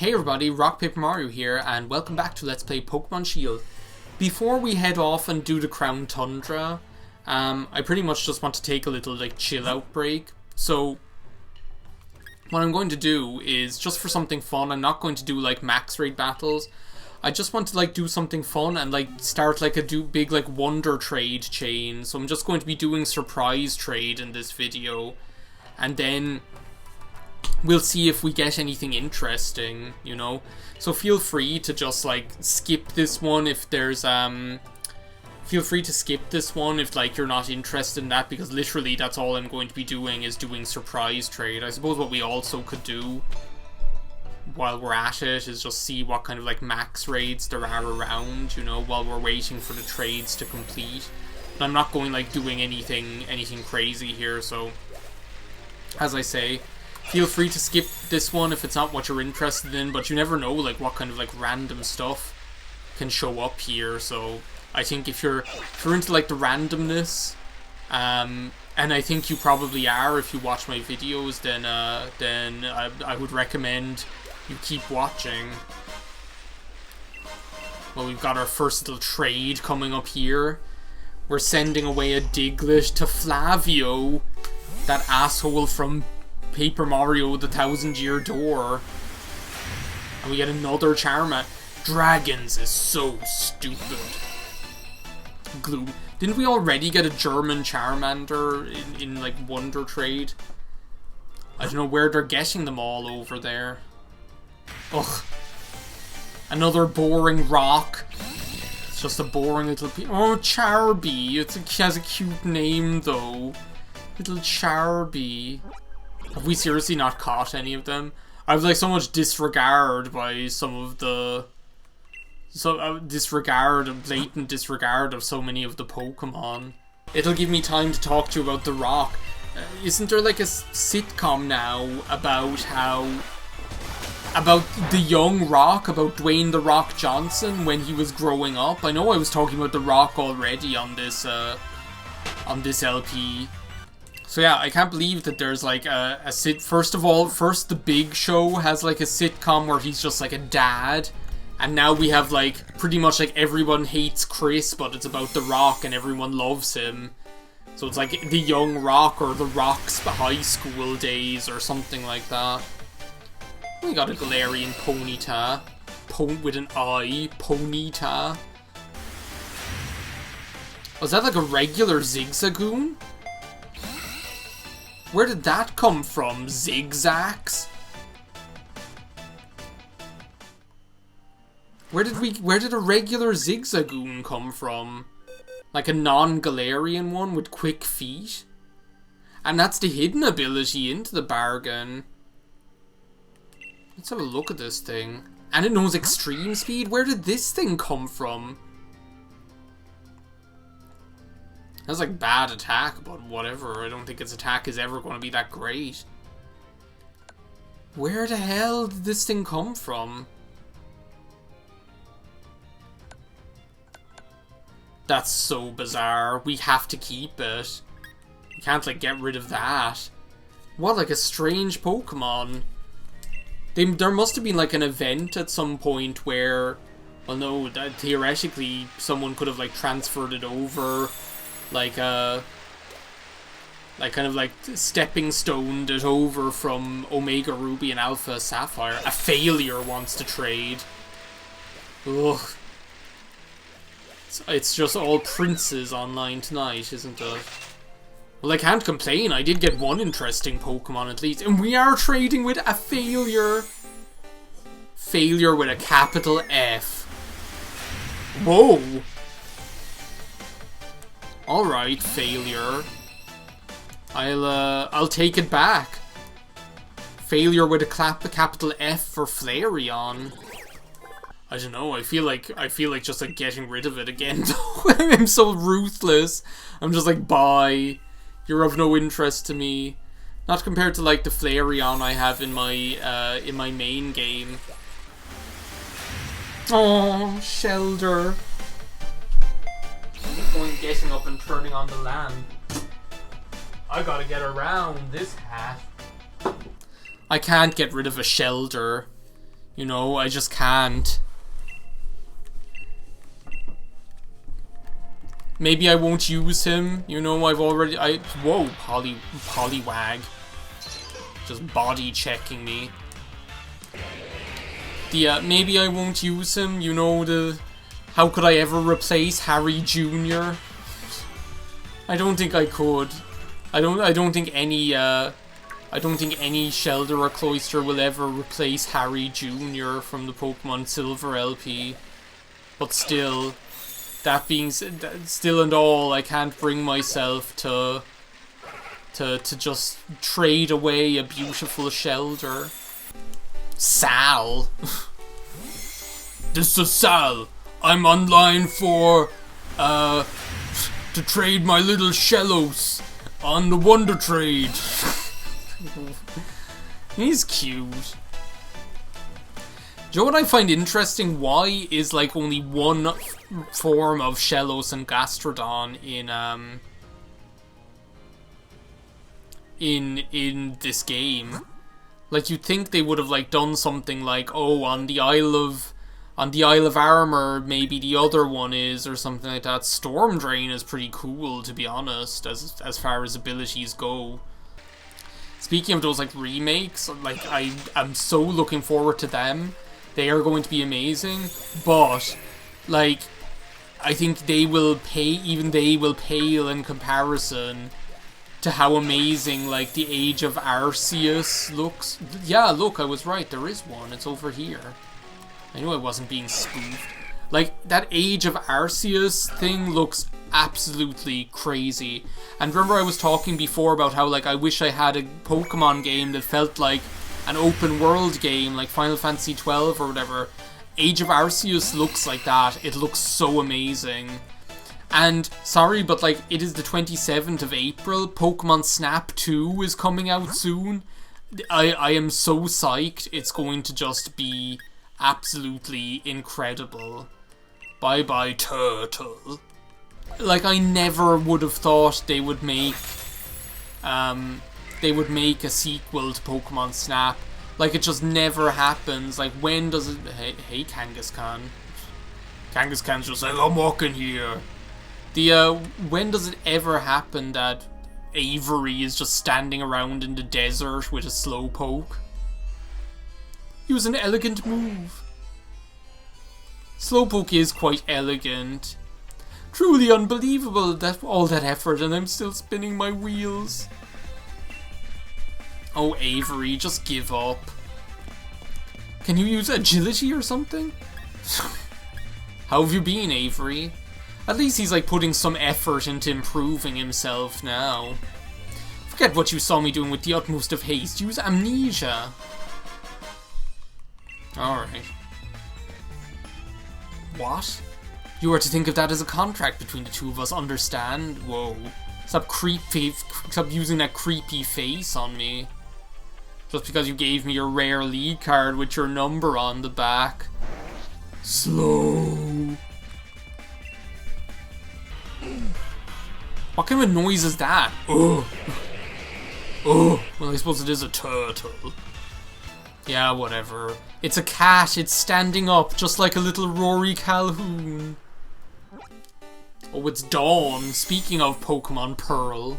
Hey everybody, RockPaperMario here, and welcome back to Let's Play Pokemon Shield. Before we head off and do the Crown Tundra, I pretty much just want to take a little chill out break. So what I'm going to do is, just for something fun, I'm not going to do max raid battles. I just want to do something fun and start a big wonder trade chain. So I'm just going to be doing surprise trade in this video, and then we'll see if we get anything interesting, you know. So feel free to just skip this one if there's feel free to skip this one if you're not interested in that, because literally that's all I'm going to be doing is doing surprise trade. I suppose what we also could do while we're at it is just see what kind of max raids there are around, you know, while we're waiting for the trades to complete. But I'm not going doing anything crazy here, so as I say, feel free to skip this one if it's not what you're interested in, but you never know what kind of random stuff can show up here. So I think if you're into the randomness, and I think you probably are if you watch my videos, then I would recommend you keep watching. Well, we've got our first little trade coming up here. We're sending away a Diglett to Flavio, that asshole from Paper Mario the 1000-Year Door. And we get another Charmander. Dragons is so stupid. Glue. Didn't we already get a German Charmander in Wonder Trade? I don't know where they're getting them all over there. Ugh. Another boring rock. It's just a boring little oh, Charby. It has a cute name though. Little Charby. Have we seriously not caught any of them? I have so much disregard by some of the... blatant disregard of so many of the Pokemon. It'll give me time to talk to you about The Rock. Isn't there a sitcom now about about the young Rock, about Dwayne The Rock Johnson when he was growing up? I know I was talking about The Rock already on this LP. So yeah, I can't believe that there's first the Big Show has a sitcom where he's just a dad, and now we have pretty much everyone hates Chris, but it's about The Rock and everyone loves him. So it's the young Rock or The Rock's high school days or something like that. We got a Galarian Ponyta. With an I. Ponyta. Was that a regular Zigzagoon? Where did that come from? Zigzags? Where did a regular Zigzagoon come from? A non-Galarian one with quick feet? And that's the hidden ability into the bargain. Let's have a look at this thing. And it knows extreme speed? Where did this thing come from? That's bad attack, but whatever. I don't think its attack is ever going to be that great. Where the hell did this thing come from? That's so bizarre. We have to keep it. We can't get rid of that. What a strange Pokemon. There must have been an event at some point where, well no, theoretically someone could have transferred it over. Stepping stoned it over from Omega Ruby and Alpha Sapphire. A failure wants to trade. Ugh. It's just all princes online tonight, isn't it? Well, I can't complain. I did get one interesting Pokemon at least. And we are trading with a failure. Failure with a capital F. Whoa. Alright, failure. I'll take it back. Failure with a capital F for Flareon. I don't know, I feel like just getting rid of it again. I'm so ruthless. I'm just bye. You're of no interest to me. Not compared to the Flareon I have in my main game. Oh, Shelder. Going getting up and turning on the lamp. I gotta get around this hat. I can't get rid of a Shelder. You know, I just can't. Maybe I won't use him. You know, whoa, Poliwag. Just body checking me. Maybe I won't use him. You know, how could I ever replace Harry Jr.? I don't think I could. I don't think any Shelder or Cloyster will ever replace Harry Jr. from the Pokemon Silver LP. But still, that being said, still and all, I can't bring myself to just trade away a beautiful Shelder. Sal. This is Sal. I'm online for to trade my little Shellos on the Wonder Trade. He's cute. Do you know what I find interesting? Why is like only one form of Shellos and Gastrodon in this game? Like, you'd think they would have like done something like, oh, on the Isle of Armor, maybe the other one is, or something like that. Storm Drain is pretty cool, to be honest, as far as abilities go. Speaking of those like remakes, like I'm so looking forward to them. They are going to be amazing, but like I think they will pale in comparison to how amazing like the Age of Arceus looks. Yeah, look, I was right. There is one. It's over here. I knew I wasn't being spoofed. Like, that Age of Arceus thing looks absolutely crazy. And remember I was talking before about how, like, I wish I had a Pokemon game that felt like an open world game, like Final Fantasy XII or whatever. Age of Arceus looks like that. It looks so amazing. And, sorry, but, like, it is the 27th of April. Pokemon Snap 2 is coming out soon. I am so psyched. It's going to just be absolutely incredible. Bye-bye, turtle. Like, I never would have thought they would make a sequel to Pokemon Snap. Like, it just never happens. Like, when does it... Hey, Kangaskhan. Kangaskhan's just like, I'm walking here. When does it ever happen that Avery is just standing around in the desert with a Slowpoke? It was an elegant move. Slowpoke is quite elegant. Truly unbelievable that all that effort and I'm still spinning my wheels. Oh, Avery, just give up. Can you use agility or something? How have you been, Avery? At least he's like putting some effort into improving himself now. Forget what you saw me doing with the utmost of haste. Use amnesia. Alright. What? You are to think of that as a contract between the two of us, understand? Whoa. Stop using that creepy face on me. Just because you gave me your rare league card with your number on the back. Slow. What kind of noise is that? Oh. Oh. Well, I suppose it is a turtle. Yeah, whatever. It's a cat. It's standing up, just like a little Rory Calhoun. Oh, it's Dawn. Speaking of Pokemon Pearl.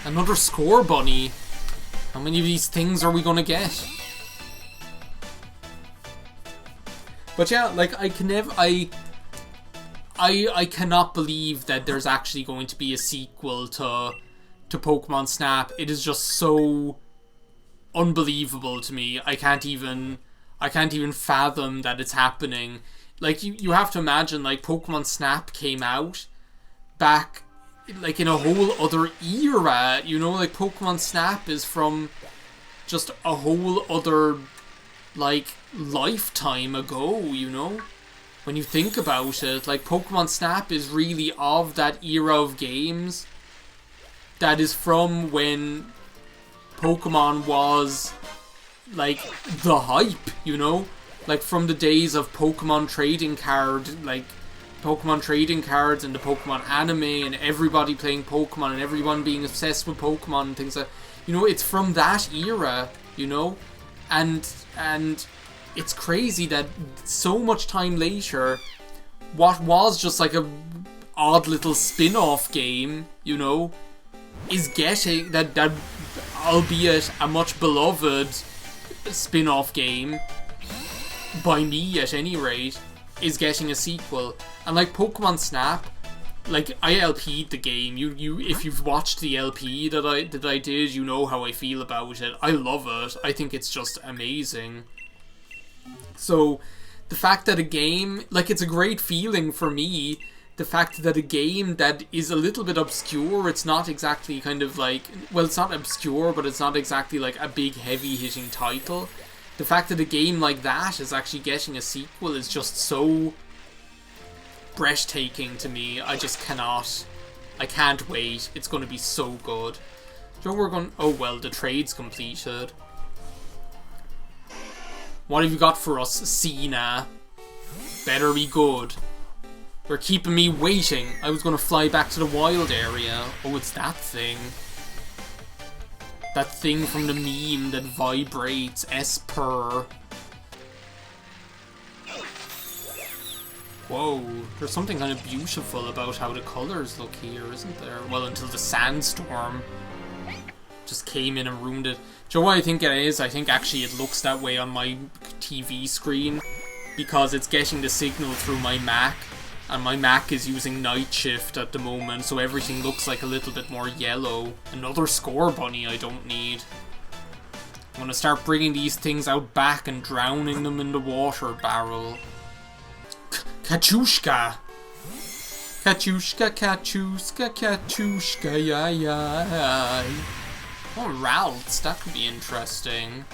Another Score Bunny. How many of these things are we gonna get? But yeah, like, I cannot believe that there's actually going to be a sequel to Pokemon Snap. It is just so unbelievable to me. I can't even fathom that it's happening. Like, you have to imagine, like, Pokemon Snap came out back, like, in a whole other era, you know? Like, Pokemon Snap is from just a whole other, like, lifetime ago, you know? When you think about it, like, Pokemon Snap is really of that era of games that is from when Pokemon was, like, the hype, you know? Like, from the days of Pokemon trading card, like, Pokemon trading cards and the Pokemon anime and everybody playing Pokemon and everyone being obsessed with Pokemon and things like that. You know, it's from that era. you know? And it's crazy that so much time later, what was just like a odd little spin-off game, you know, is getting that albeit a much beloved spin-off game by me at any rate, is getting a sequel. And like Pokemon Snap, like I LP'd the game. You if you've watched the LP that I did, you know how I feel about it. I love it. I think it's just amazing. So the fact that a game, like, it's a great feeling for me, the fact that a game that is a little bit obscure, it's not exactly kind of like, well, it's not obscure, but it's not exactly like a big heavy hitting title. The fact that a game like that is actually getting a sequel is just so breathtaking to me. I can't wait. It's going to be so good. So we're going, oh well, the trade's completed. What have you got for us, Cena? Better be good. You're keeping me waiting. I was going to fly back to the wild area. Oh, it's that thing. That thing from the meme that vibrates. Esper. Whoa. There's something kind of beautiful about how the colours look here, isn't there? Well, until the sandstorm just came in and ruined it. Do you know what I think it is? I think actually it looks that way on my TV screen because it's getting the signal through my Mac, and my Mac is using night shift at the moment, so everything looks like a little bit more yellow. Another score bunny I don't need. I'm gonna start bringing these things out back and drowning them in the water barrel. Kachushka! Kachushka, Kachushka, Kachushka, yeah, yeah. Oh, routes, that could be interesting.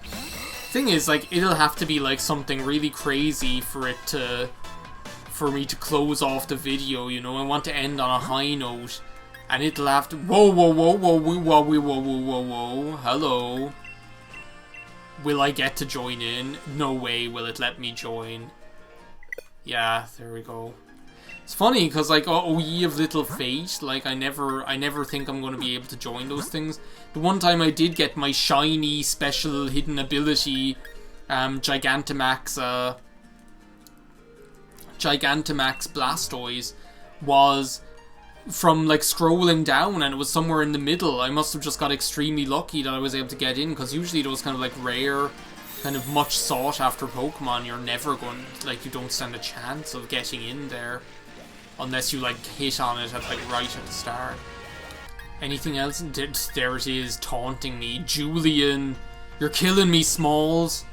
Thing is, like, it'll have to be like something really crazy for me to close off the video, you know. I want to end on a high note, and it'll have to. Whoa, whoa, whoa, whoa, whoa, whoa, whoa, whoa, whoa, whoa. Hello. Will I get to join in? No way will it let me join. Yeah, there we go. It's funny because, like, oh ye of little fate, like, I never think I'm going to be able to join those things. The one time I did get my shiny special hidden ability, Gigantamax Blastoise, was from, like, scrolling down, and it was somewhere in the middle. I must have just got extremely lucky that I was able to get in, because usually those kind of, like, rare, kind of much sought after Pokemon, you're never going, like, you don't stand a chance of getting in there. Unless you, like, hit on it at, like, right at the start. Anything else? There it is, taunting me. Julian, you're killing me, Smalls.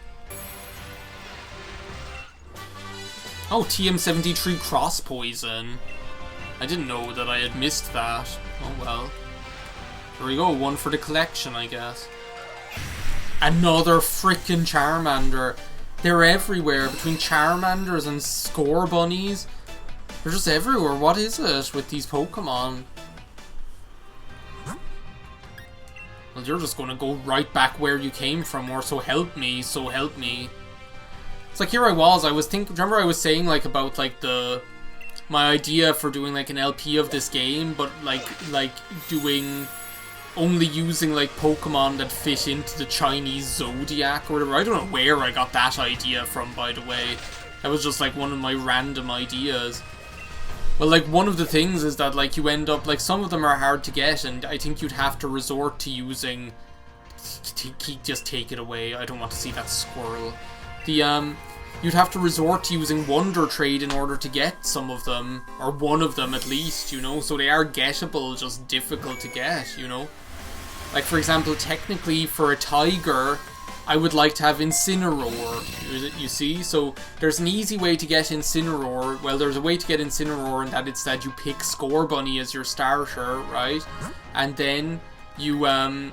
Oh, TM73 Cross Poison. I didn't know that I had missed that. Oh well. There we go, one for the collection, I guess. Another frickin' Charmander. They're everywhere, between Charmanders and Score Bunnies. They're just everywhere. What is it with these Pokemon? Well, you're just gonna go right back where you came from, or so help me, so help me. It's like, here I was thinking, remember I was saying, like, about, like, my idea for doing, like, an LP of this game, but, like doing, only using, like, Pokemon that fit into the Chinese Zodiac or whatever. I don't know where I got that idea from, by the way. That was just, like, one of my random ideas. Well, like, one of the things is that, like, you end up, like, some of them are hard to get, and I think you'd have to resort to using... Just take it away. I don't want to see that squirrel. You'd have to resort to using Wonder Trade in order to get some of them, or one of them at least, you know? So they are gettable, just difficult to get, you know? Like, for example, technically, for a tiger, I would like to have Incineroar, you see? So there's an easy way to get Incineroar. Well, there's a way to get Incineroar, and that it's that you pick Score Bunny as your starter, right? And then you find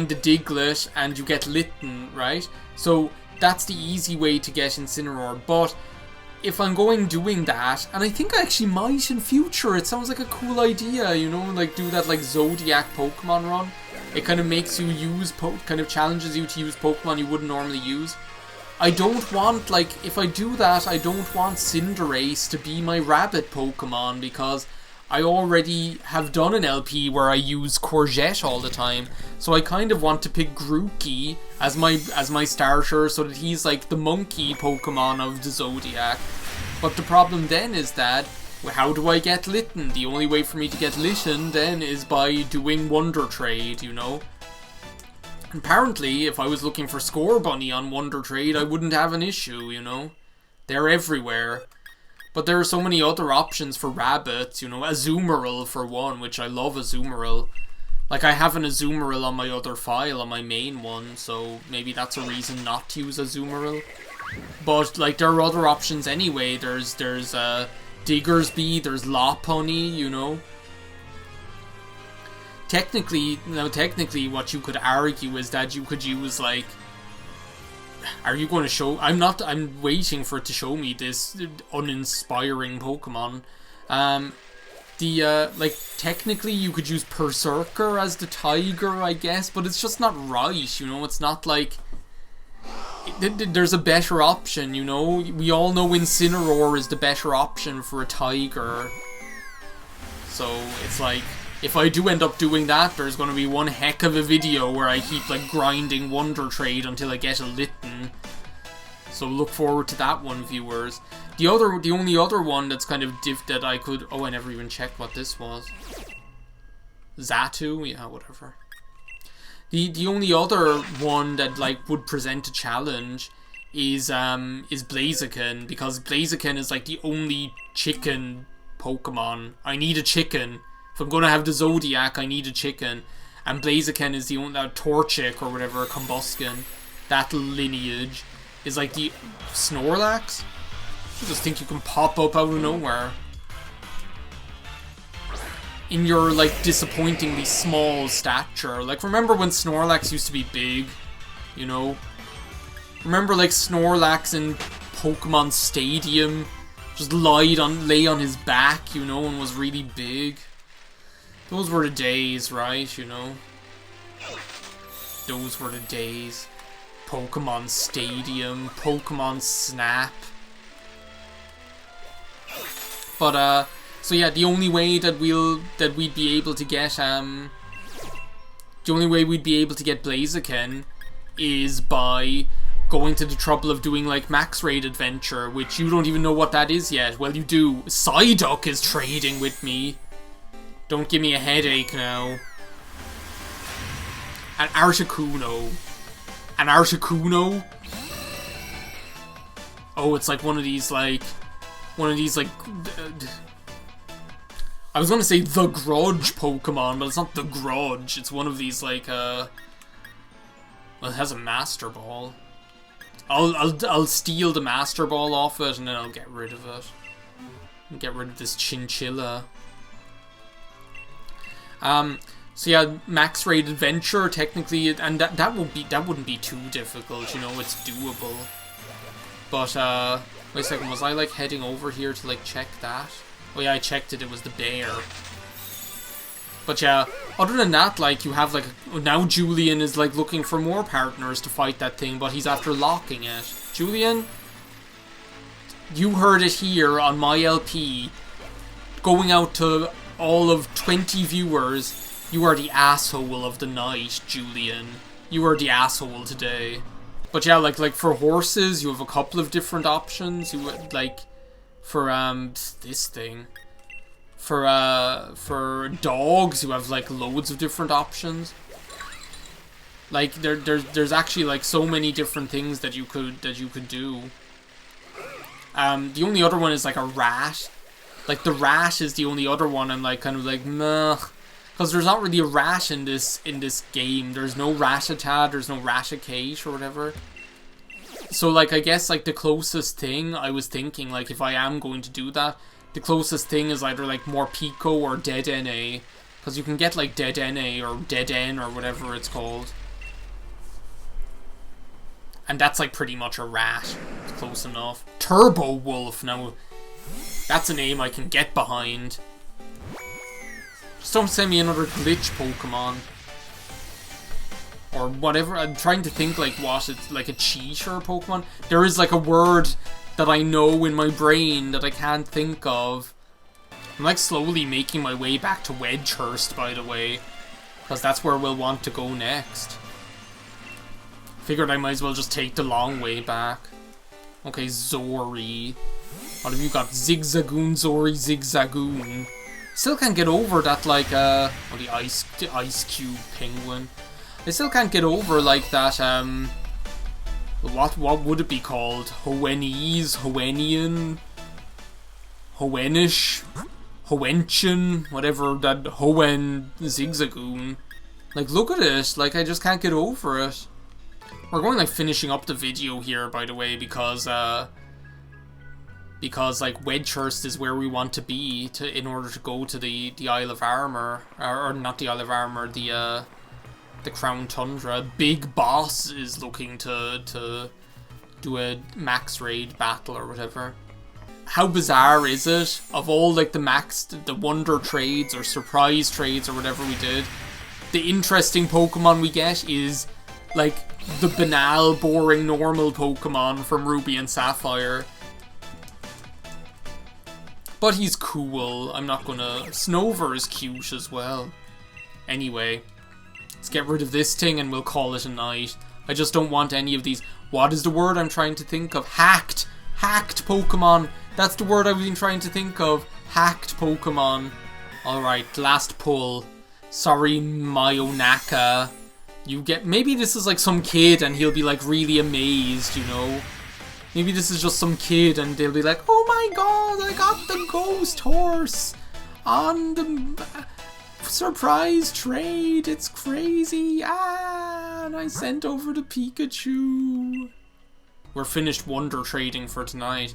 the Diglett, and you get Litten, right? So that's the easy way to get Incineroar. But if I'm doing that, and I think I actually might in future, it sounds like a cool idea, you know, like do that like Zodiac Pokemon run. It kind of makes you use, kind of challenges you to use Pokemon you wouldn't normally use. I don't want, like, if I do that, I don't want Cinderace to be my rabbit Pokemon, because I already have done an LP where I use Courgette all the time, so I kind of want to pick Grookey as my starter, so that he's like the monkey Pokemon of the Zodiac. But the problem then is that, how do I get Litten? The only way for me to get Litten then is by doing Wonder Trade, you know? Apparently, if I was looking for Score Bunny on Wonder Trade, I wouldn't have an issue, you know? They're everywhere. But there are so many other options for rabbits, you know, Azumarill for one, which I love Azumarill. Like, I have an Azumarill on my other file, on my main one, so maybe that's a reason not to use Azumarill. But, like, there are other options anyway. There's Diggersby, there's Lopunny, you know. Technically, what you could argue is that you could use, like... Are you going to show... I'm waiting for it to show me this uninspiring Pokemon. Like, technically you could use Berserker as the tiger, I guess, but it's just not right, you know? It's not like... There's a better option, you know? We all know Incineroar is the better option for a tiger. So, it's like... If I do end up doing that, there's going to be one heck of a video where I keep, like, grinding Wonder Trade until I get a Litten. So look forward to that one, viewers. The only other one that's kind of that I could... Oh, I never even checked what this was. Xatu? Yeah, whatever. The only other one that, like, would present a challenge is Blaziken, because Blaziken is, like, the only chicken Pokemon. I need a chicken. If I'm going to have the Zodiac, I need a chicken. And Blaziken is the only... Torchic or whatever, Combusken. That lineage is like the Snorlax. I just think you can pop up out of nowhere. In your, like, disappointingly small stature. Like, remember when Snorlax used to be big? You know? Remember, like, Snorlax in Pokemon Stadium? Just lay on his back, you know, and was really big. Those were the days, right, you know? Those were the days. Pokemon Stadium, Pokemon Snap. But, so yeah, the only way that we'd be able to get, the only way we'd be able to get Blaziken is by going to the trouble of doing, like, Max Raid Adventure, which you don't even know what that is yet. Well, you do. Psyduck is trading with me. Don't give me a headache now. An Articuno. An Articuno? Oh, it's like one of these, like... I was gonna say the Grudge Pokemon, but it's not the Grudge. It's one of these, like, well, it has a Master Ball. I'll steal the Master Ball off it, and then I'll get rid of it. And get rid of this Chinchilla. So yeah, Max Raid Adventure, technically, and that wouldn't be too difficult, you know, it's doable. But, wait a second, was I, like, heading over here to, like, check that? Oh yeah, I checked it, it was the bear. But yeah, other than that, like, you have, like, now Julian is, like, looking for more partners to fight that thing, but he's after locking it. Julian, you heard it here on my LP, going out to all of 20 viewers. You are the asshole of the night, Julian. You are the asshole today. But yeah, like for horses, you have a couple of different options. You would, like, for this thing. For dogs, you have, like, loads of different options. Like, there's actually, like, so many different things that you could do. The only other one is, like, a rat. Like, the rat is the only other one I'm, like, kind of like, meh. Because there's not really a rat in this game. There's no Rattata, there's no Raticate or whatever. So, like, I guess, like, the closest thing I was thinking, like, if I am going to do that, the closest thing is either, like, Morpeko or Dedenne. Because you can get, like, Dedenne or Deden or whatever it's called. And that's, like, pretty much a rat. It's close enough. Turbo Wolf, now... That's a name I can get behind. Just don't send me another glitch Pokemon. Or whatever. I'm trying to think, like, what it's like, a cheat or a Pokemon. There is, like, a word that I know in my brain that I can't think of. I'm like slowly making my way back to Wedgehurst, by the way, because that's where we'll want to go next. Figured I might as well just take the long way back. Okay, Zori. What have you got? Zigzagoon, Zori, Zigzagoon. Still can't get over that, like, oh, the ice cube penguin. I still can't get over, like, that, what would it be called? Hoenese, Hoenian, Hoenish, Hoenchen, whatever, that Hoenn Zigzagoon. Like, look at it, like, I just can't get over it. We're going, like, finishing up the video here, by the way, because like, Wedgehurst is where we want to be in order to go to the Isle of Armor, or not the Isle of Armor, the Crown Tundra. Big Boss is looking to do a max raid battle or whatever. How bizarre is it? Of all, like, the wonder trades or surprise trades or whatever we did, the interesting Pokemon we get is, like, the banal, boring, normal Pokemon from Ruby and Sapphire. But he's cool. I'm not gonna... Snover is cute as well. Anyway, let's get rid of this thing and we'll call it a night. I just don't want any of these... What is the word I'm trying to think of? Hacked! Hacked Pokemon! That's the word I've been trying to think of. Hacked Pokemon. Alright, last pull. Sorry, Mayonaka. You get... Maybe this is like some kid and he'll be like really amazed, you know? Maybe this is just some kid and they'll be like, oh my god, I got the ghost horse on the surprise trade. It's crazy. Ah, and I sent over the Pikachu. We're finished wonder trading for tonight.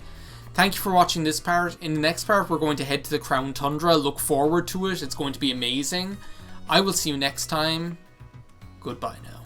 Thank you for watching this part. In the next part, we're going to head to the Crown Tundra. Look forward to it. It's going to be amazing. I will see you next time. Goodbye now.